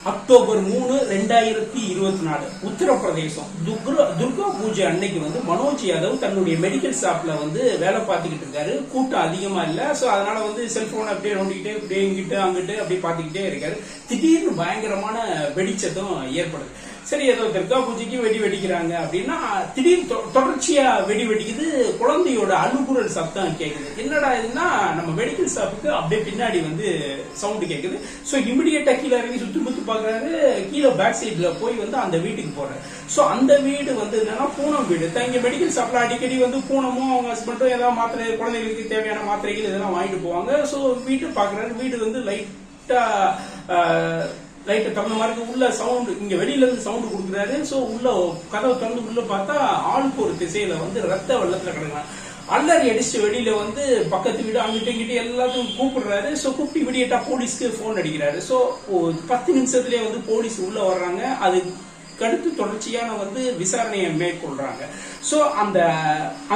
October 3, 2024 Uttar Pradesh Durga பூஜை அன்னைக்கு வந்து மனோஜ் யாதவ் தன்னுடைய மெடிக்கல் ஷாப்ல வந்து வேலை பார்த்துக்கிட்டு இருக்காரு. கூட்டம் அதிகமா இல்ல. சோ அதனால வந்து செல்போன் அப்படியே நோண்டிக்கிட்டே இப்படியே இங்கிட்டு அங்கிட்டு அப்படியே பார்த்துக்கிட்டே இருக்காரு. திடீர்னு பயங்கரமான வெடிச்சதும் ஏற்படுது. சரி, ஏதோ துர்கா பூஜைக்கு வெடி வெடிக்கிறாங்க அப்படின்னா திடீர்னு தொடர்ச்சியா வெடி வெடிக்குது. குழந்தையோட அழுகுரல் சத்தம் கேக்குது. என்னடா இதுன்னா நம்ம மெடிக்கல் ஷாப்புக்கு அப்படியே பின்னாடி வந்து சவுண்ட் கேக்குது. சோ இமிடியேட்டா கீழே இறங்கி சுத்தி முத்து பாக்குறாரு. கீழே பேக் சைட்ல போய் வந்து அந்த வீட்டுக்கு போறாரு. சோ அந்த வீடு வந்து என்னன்னா பூனம் வீடு. இங்க மெடிக்கல் ஷாப்ல அடிக்கடி வந்து பூனமும் அவங்க ஹஸ்பண்டும் ஏதாவது மாத்திரை, குழந்தைகளுக்கு தேவையான மாத்திரைகள் இதெல்லாம் வாங்கிட்டு போவாங்க. சோ வீட்டு பாக்குறாரு. வீடு வந்து லைட்டை தகுந்த மாதிரி உள்ள சவுண்ட், இங்க வெளியில இருந்து சவுண்ட் கொடுக்குறாரு. சோ உள்ள கதவை திறந்து உள்ள பார்த்தா ஆளுக்கு ஒரு திசையில வந்து ரத்த வெள்ளத்துல கிடக்குறாங்க. அலறி அடிச்சு வெளியில வந்து பக்கத்து வீடு அங்கிட்ட இங்கிட்ட எல்லாத்தையும் கூப்பிடுறாரு. சோ கூப்பிட்டு இமிடியேட்டா போலீஸ்க்கு போன் அடிக்கிறாரு. சோ 10 நிமிஷத்துலயே வந்து போலீஸ் உள்ள வர்றாங்க. அது அடுத்து தொடர்ச்சியான வந்து விசாரணையை மேற்கொள்றாங்க. சோ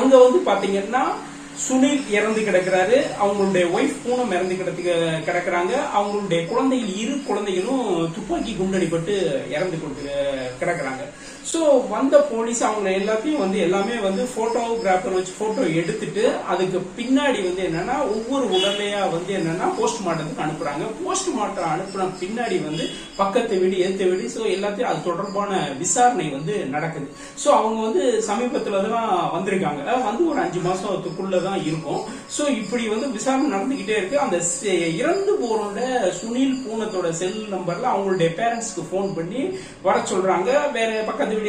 அங்க வந்து பாத்தீங்கன்னா சுனில் இறந்து கிடக்கிறாரு. அவங்களுடைய ஒய்ஃப் பூனம் இறந்து கிடக்குறாங்க. அவங்களுடைய குழந்தைகள் 2 குழந்தைகளும் துப்பாக்கி குண்டடிப்பட்டு இறந்து கிடக்குறாங்க. சோ வந்த போலீஸ் அவங்க எல்லாத்தையும் வந்து எல்லாமே வந்து போட்டோகிராஃபர் வச்சு போட்டோ எடுத்துட்டு அதுக்கு பின்னாடி வந்து என்னன்னா ஒவ்வொரு உடலையா வந்து என்னன்னா போஸ்ட்மார்ட்டத்துக்கு அனுப்புறாங்க. போஸ்ட்மார்ட்டம் அனுப்புன பின்னாடி வந்து பக்கத்து வீடு, எதிர்த்த வீடு, சோ எல்லாத்தையும் அது தொடர்பான விசாரணை வந்து நடக்குது. சோ அவங்க வந்து சமீபத்துல தான் வந்திருக்காங்க. வந்து ஒரு 5 மாசத்துக்குள்ளதான் இருக்கும். சோ இப்படி வந்து விசாரணை நடந்துகிட்டே இருக்கு. அந்த இறந்து போறோட சுனில் பூனத்தோட செல் நம்பர்ல அவங்களுடைய பேரண்ட்ஸ்க்கு போன் பண்ணி வர சொல்றாங்க. வேற பக்கத்து வீடு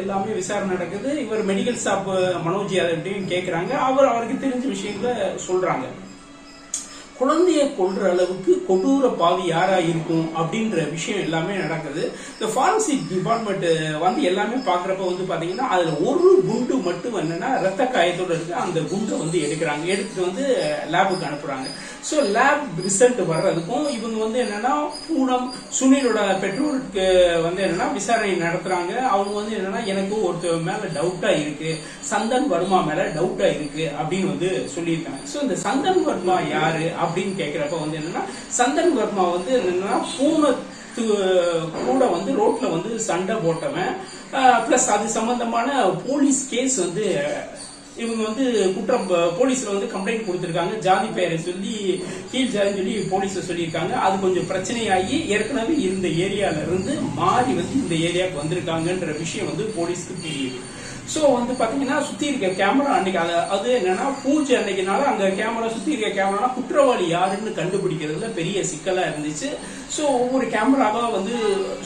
எல்லாமே விசாரணை நடக்குது. இவர் மெடிக்கல் ஷாப் மனோஜ் யாதவ் கேக்குறாங்க. அவருக்கு தெரிஞ்ச விஷயங்களை சொல்றாங்க. குழந்தைய கொல்ற அளவுக்கு கொடூர பாவி யாரா இருக்கும் அப்படின்ற விஷயம் எல்லாமே நடக்குது. இந்த ஃபாரன்சிக் டிபார்ட்மெண்ட் வந்து எல்லாமே பாக்குறப்ப வந்து பாத்தீங்கன்னா அதுல ஒரு குண்டு மட்டும் என்னன்னா ரத்த காயத்தோட இருக்கு. அந்த குண்டை வந்து எடுத்துட்டு வந்து லேபுக்கு அனுப்புறாங்க. சோ லேப் ரிசல்ட் வர்றதுக்கும் இவங்க வந்து என்னன்னா பூனம் சுனிலோட பெற்றோருக்கு வந்து என்னன்னா விசாரணை நடத்துறாங்க. அவங்க வந்து என்னன்னா எனக்கு ஒருத்தர் மேல டவுட்டா இருக்கு, சந்தன் வர்மா மேல டவுட்டா இருக்கு அப்படின்னு வந்து சொல்லியிருக்காங்க. சோ இந்த சந்தன் வர்மா யாரு அப்படின்னு கேக்குறப்ப வந்து என்னன்னா சந்தன் வர்மா வந்து என்னன்னா பூனத்து கூட வந்து ரோட்ல வந்து சண்டை போட்டவன், பிளஸ் அது சம்பந்தமான போலீஸ் கேஸ் வந்து இவங்க வந்து போலீஸ்ல வந்து கம்ப்ளைண்ட் கொடுத்திருக்காங்க. ஜாதி பெயரை சொல்லி கீழ் ஜாதி சொல்லி போலீஸ்ல சொல்லியிருக்காங்க. அது கொஞ்சம் பிரச்சனையாகி ஏற்கனவே இருந்த ஏரியால இருந்து மாறி வந்து இந்த ஏரியாவுக்கு வந்திருக்காங்கன்ற விஷயம் வந்து போலீஸ்க்கு தெரியுது. சோ வந்து பாத்தீங்கன்னா சுத்தி இருக்க கேமரா அன்னைக்கு அது என்னன்னா பூஜை அன்னைக்குனால அந்த கேமரா சுத்தி இருக்க கேமரா குற்றவாளி யாருன்னு கண்டுபிடிக்கிறதுல பெரிய சிக்கலா இருந்துச்சு. சோ ஒவ்வொரு கேமராவா வந்து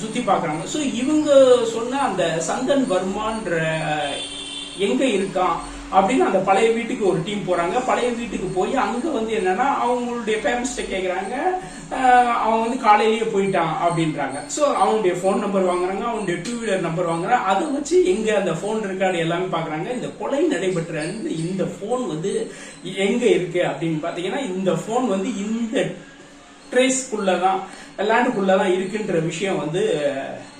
சுத்தி பாக்குறாங்க. சோ இவங்க சொன்ன அந்த சந்தன் வர்மான்ற எங்க இருக்கான் அப்படின்னு அந்த பழைய வீட்டுக்கு ஒரு டீம் போறாங்க. பழைய வீட்டுக்கு போய் அங்க வந்து என்னன்னா அவங்களுடைய பேரண்ட்ஸ்ட கேக்குறாங்க. அவன் வந்து காலையிலேயே போயிட்டான் அப்படின்றாங்க. சோ அவனுடைய போன் நம்பர் வாங்குறாங்க, அவனுடைய 2 வீலர் நம்பர் வாங்குறாங்க. அதை வச்சு எங்க அந்த போன் ரெக்கார்டு எல்லாமே பாக்குறாங்க. இந்த கொலை நடைபெற்ற இந்த போன் வந்து எங்க இருக்கு அப்படின்னு பாத்தீங்கன்னா இந்த போன் வந்து இந்த ட்ரேஸ்க்குள்ளதான் லேண்டுக்குள்ளதான் இருக்குன்ற விஷயம் வந்து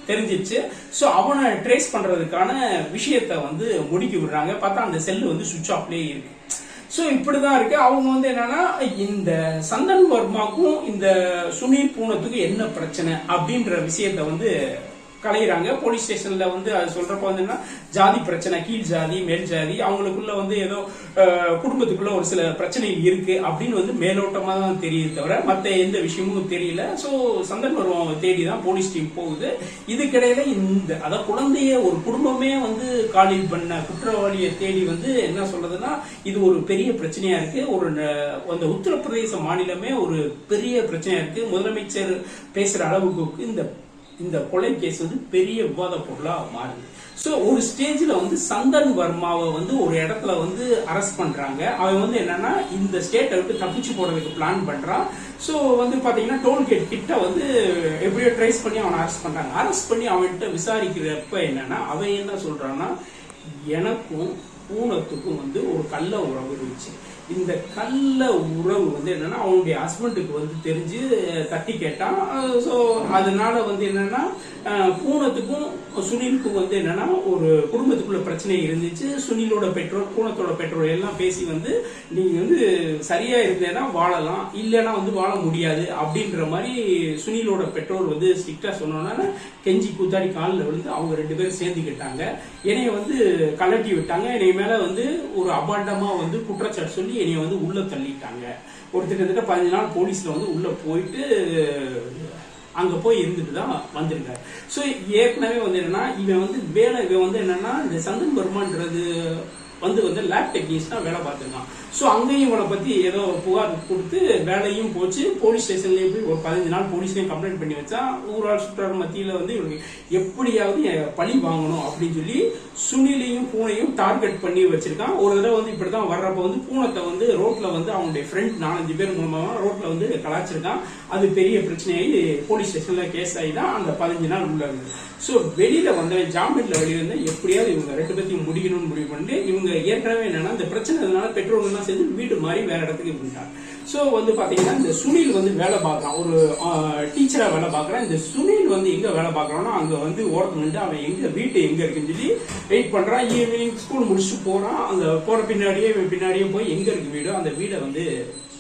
தெரிஞ்சிச்சு. சோ அவனை ட்ரேஸ் பண்றதுக்கான விஷயத்த வந்து முடுக்கி விடுறாங்க. பார்த்தா அந்த செல்லு வந்து சுவிட்ச் ஆஃப்லயே இருக்கு. சோ இப்படிதான் இருக்கு. அவங்க வந்து என்னன்னா இந்த சந்தன் வர்மாக்கும் இந்த சுனில் பூனத்துக்கும் என்ன பிரச்சனை அப்படின்ற விஷயத்த வந்து கலையிறாங்க. போலீஸ் ஸ்டேஷன்ல வந்து அது சொல்றப்ப வந்து ஜாதி பிரச்சனை, கீழ் ஜாதி மேல் ஜாதி, அவங்களுக்குள்ள வந்து ஏதோ குடும்பத்துக்குள்ள ஒரு சில பிரச்சனை இருக்கு அப்படின்னு வந்து மேலோட்டமா தான் தெரியுது தவிர மத்த எந்த விஷயமும் தெரியல. சோ சந்தன் வர்மாவை தேடிதான் போலீஸ் டீம் போகுது. இதுக்கிடையில அத குழந்தைய ஒரு குடும்பமே வந்து காலில் பண்ண குற்றவாளியை தேடி வந்து என்ன சொல்றதுன்னா இது ஒரு பெரிய பிரச்சனையா இருக்கு. அந்த உத்தரப்பிரதேச மாநிலமே ஒரு பெரிய பிரச்சனையா இருக்கு. முதலமைச்சர் பேசுற அளவுக்கு இந்த கொலை கேஸ் வந்து பெரிய விவாத பொருளா மாறுது. சோ ஒரு ஸ்டேஜ்ல வந்து சந்தன் வர்மாவை வந்து ஒரு இடத்துல வந்து அரெஸ்ட் பண்றாங்க. அவன் வந்து என்னன்னா இந்த ஸ்டேட்டை விட்டு தப்பிச்சு போறதுக்கு பிளான் பண்றான். சோ வந்து பாத்தீங்கன்னா டோல்கேட் கிட்ட வந்து எப்படியோ ட்ரேஸ் பண்ணி அவனை அரெஸ்ட் பண்றாங்க. அரெஸ்ட் பண்ணி அவன்கிட்ட விசாரிக்கிறப்ப என்னன்னா அவன் என்ன சொல்றான்னா எனக்கும் பூனத்துக்கும் வந்து ஒரு கள்ள உறவு இருந்துச்சு. இந்த கள்ள உறவு வந்து என்னன்னா அவனுடைய ஹஸ்பண்டுக்கு வந்து தெரிஞ்சு தட்டி கேட்டான். ஸோ அதனால வந்து என்னன்னா பூனத்துக்கும் சுனிலுக்கும் வந்து என்னன்னா ஒரு குடும்பத்துக்குள்ள பிரச்சனை இருந்துச்சு. சுனிலோட பெற்றோர் பூனத்தோட பெற்றோர் எல்லாம் பேசி வந்து நீங்க வந்து சரியா இருந்தேன்னா வாழலாம், இல்லைன்னா வந்து வாழ முடியாது அப்படின்ற மாதிரி சுனிலோட பெற்றோர் வந்து ஸ்ட்ரிக்டா சொன்னோன்னா கெஞ்சி கூத்தாடி காலில் விழுந்து அவங்க 2 பேரும் சேர்ந்துக்கிட்டாங்க. என்னைய வந்து கலட்டி விட்டாங்க. என்னைய மேல வந்து ஒரு அபாண்டமா வந்து குற்றச்சாட்டு சொல்லி என்னைய வந்து உள்ள தள்ளிட்டாங்க. ஒரு கிட்டத்தட்ட 15 நாள் போலீஸ்ல வந்து உள்ள போயிட்டு அங்க போய் இருந்துட்டு தான் வந்திருக்காரு. ஸோ ஏற்கனவே வந்து என்னன்னா இவன் வந்து என்னன்னா இந்த சந்தன் வர்மான்றது வந்து லேப் டெக்னீஷியனா வேலை பார்த்துருக்கான். ஸோ அங்கேயும் இவனை பத்தி ஏதோ புகார் கொடுத்து வேலையும் போச்சு. போலீஸ் ஸ்டேஷன்லயும் போய் ஒரு 15 நாள் போலீஸ்லயும் கம்ப்ளைண்ட் பண்ணி வச்சா ஊரால் சுற்றார் மத்தியில வந்து இவனுக்கு எப்படியாவது பழி வாங்கணும் அப்படின்னு சொல்லி சுனிலையும் பூனையும் டார்கெட் பண்ணி வச்சிருக்கான். ஒரு தடவை வந்து இப்படிதான் வர்றப்ப வந்து பூனத்தை வந்து ரோட்ல வந்து அவனுடைய ஃப்ரெண்ட் 4-5 பேர் மூலமா ரோட்ல வந்து கலாச்சிருக்கான். அது பெரிய பிரச்சனையாகி போலீஸ் ஸ்டேஷன்ல கேஸ் ஆகி தான் அந்த 15 நாள் உள்ள இருந்து. ஸோ வெளியில வந்தவன் ஜாமீன்ல வெளியில வந்து எப்படியாவது இவங்க 2 பேர்த்தையும் முடிக்கணும்னு முடிவு பண்ணிட்டு இவங்க ஏற்கனவே என்னன்னா இந்த பிரச்சனை பெற்றோர்கள் சேர்ந்து வீடு மாதிரி வேற இடத்துக்கு போயிட்டாங்க. சோ வந்து பாத்தீங்கன்னா இந்த சுனில் வந்து வேலை பார்க்கறான், ஒரு டீச்சரா வேலை பார்க்கறான். இந்த சுனில் வந்து எங்க வேலை பார்க்கறான்னா அங்க வந்து ஓரத்துல நின்று அவன் எங்க வீட்டு எங்க இருக்குன்னு சொல்லி வெயிட் பண்றான். ஈவினிங் ஸ்கூல் முடிச்சுட்டு போறான். அந்த போற பின்னாடியே போய் எங்க இருக்கு வீடு, அந்த வீடை வந்து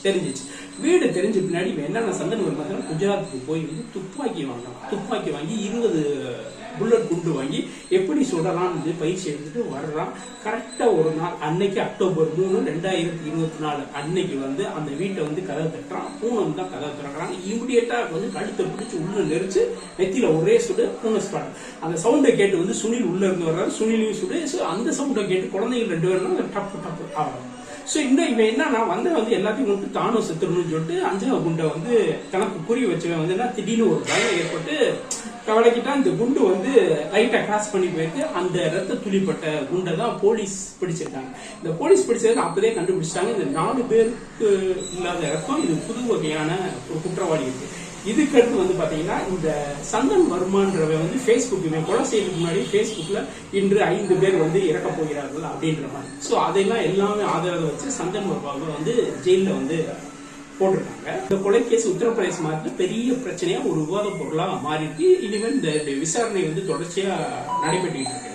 தெரிஞ்சிச்சு. வீடு தெரிஞ்ச பின்னாடி என்னென்ன சந்தன் வருமானம் குஜராத்துக்கு போய் வந்து துப்பாக்கி வாங்கி 20 புல்லட் குண்டு வாங்கி எப்படி சுடலாம்னு பயிற்சி எடுத்துட்டு வர்றான். கரெக்டா ஒரு நாள் அன்னைக்கு அக்டோபர் 3, 2024 அன்னைக்கு வந்து அந்த வீட்டை வந்து கதவை தட்டுறான். பூனம் தான் கதவை திறக்கிறாங்க. இமிடியேட்டா வந்து கழுத்தை பிடிச்சி உள்ள நெரிச்சு நெத்தியில ஒரே சுடு பூனை ஸ்பாட். அந்த சவுண்டை கேட்டு வந்து சுனில் உள்ள இருந்து வர்றாரு. சுனிலையும் சுடு. அந்த சவுண்டை கேட்டு குழந்தைகள் 2 பேரும் டப்பு ஆகும். சோ இன்னும் இவன் என்னன்னா வந்து எல்லாத்தையும் கொண்டு தானும் செத்துடணும்னு சொல்லிட்டு 5வது குண்டை வந்து கணக்கு குறி வச்சவன் வந்து திடீர்னு ஒரு பயம் ஏற்பட்டு கவலைக்கிட்டா இந்த குண்டு வந்து லைட்டா கிராஸ் பண்ணி போயிட்டு அந்த ரத்த துளிப்பட்ட குண்டை தான் போலீஸ் பிடிச்சிருக்காங்க. இந்த போலீஸ் பிடிச்சது அப்பதே கண்டுபிடிச்சிட்டாங்க. இந்த 4 பேருக்கு இல்லாத ரத்தம், இது புது வகையான ஒரு குற்றவாளி இருக்கு. இதுக்கு அடுத்து வந்து பாத்தீங்கன்னா இந்த சந்தன் வர்மான்றவன் வந்து பேஸ்புக் கொலை செய்யறதுக்கு முன்னாடி பேஸ்புக்ல இன்று 5 பேர் வந்து இறக்க போகிறார்கள் அப்படின்ற மாதிரி. சோ அதெல்லாம் எல்லாமே ஆதரவை வச்சு சந்தன் வர்மாவை வந்து ஜெயில வந்து போட்டிருக்காங்க. இந்த கொலை கேஸ் உத்தரப்பிரதேச மாநிலத்தில் பெரிய பிரச்சனையா ஒரு விவாத பொருளா மாறி இருக்கு. இனிமேல் இந்த விசாரணை வந்து தொடர்ச்சியா நடைபெற்று இருக்கு.